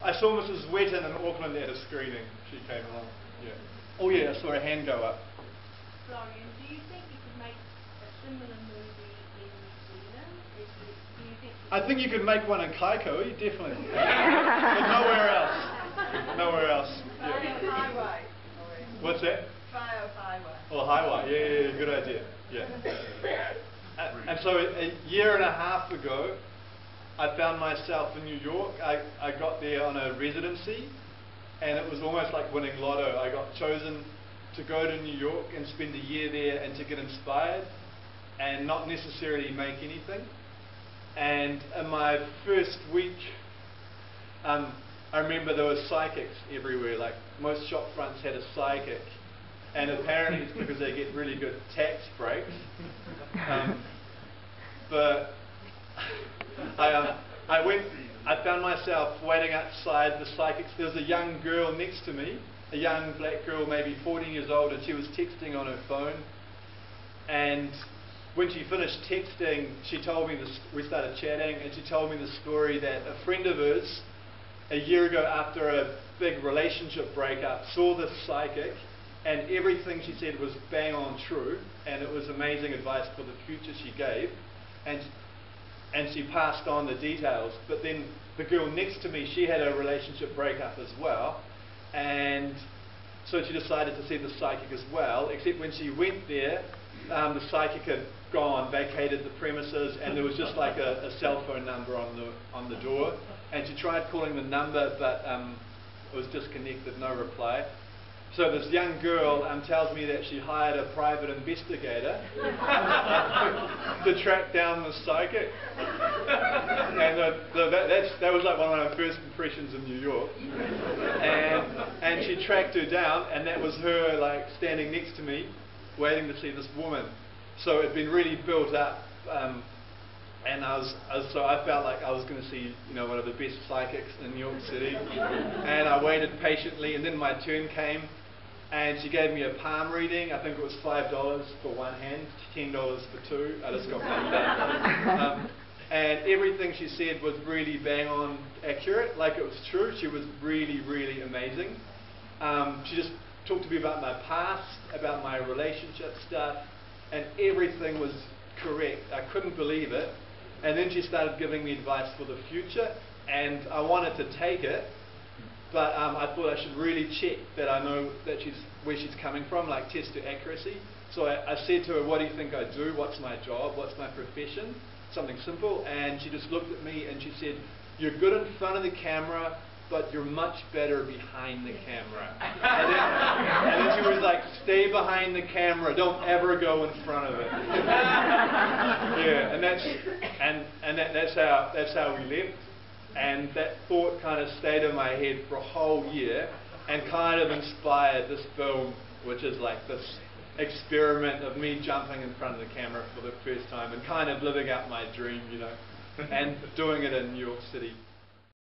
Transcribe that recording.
I saw Mrs. Wetton in Auckland at a screening. She came along. Yeah. Oh yeah, I saw her hand go up. Florian, do you think you could make a similar movie in New Zealand? Do you think I think you could make one in Kaikoui, definitely. But nowhere else. Nowhere else. Yeah. Highway. What's that? Trio highway. Oh, highway. Yeah, good idea. Yeah. And so a year and a half ago, I found myself in New York. I got there on a residency, and it was almost like winning lotto. I got chosen to go to New York and spend a year there and to get inspired and not necessarily make anything. And in my first week, I remember there were psychics everywhere. Like most shop fronts had a psychic, and apparently it's because they get really good tax breaks. But I found myself waiting outside the psychics. There was a young girl next to me, a young black girl, maybe 14 years old, and she was texting on her phone. And when she finished texting, she told me this. We started chatting, and she told me the story that a friend of hers, a year ago after a big relationship breakup, saw this psychic, and everything she said was bang on true, and it was amazing advice for the future she gave. And she passed on the details. But then the girl next to me, she had a relationship breakup as well, and so she decided to see the psychic as well, except when she went there, the psychic had gone, vacated the premises, and there was just like a cell phone number on the door. And she tried calling the number, but it was disconnected, no reply. So this young girl tells me that she hired a private investigator to track down the psychic. And that was like one of my first impressions in New York. And she tracked her down, and that was her like standing next to me, waiting to see this woman. So it had been really built up, and so I felt like I was going to see, one of the best psychics in New York City. And I waited patiently, and then my turn came, and she gave me a palm reading. I think it was $5 for one hand, $10 for two. I just got one. And everything she said was really bang on accurate, like it was true. She was really, really amazing. She just talked to me about my past, about my relationship stuff, and everything was correct. I couldn't believe it. And then she started giving me advice for the future, and I wanted to take it, but I thought I should really check that I know that where she's coming from, like test her accuracy. So I said to her, what do you think I do? What's my job? What's my profession? Something simple. And she just looked at me and she said, you're good in front of the camera, but you're much better behind the camera. And then she was like, stay behind the camera, don't ever go in front of it. Yeah, and that's how we left. And that thought kind of stayed in my head for a whole year and kind of inspired this film, which is like this experiment of me jumping in front of the camera for the first time and kind of living out my dream, and doing it in New York City.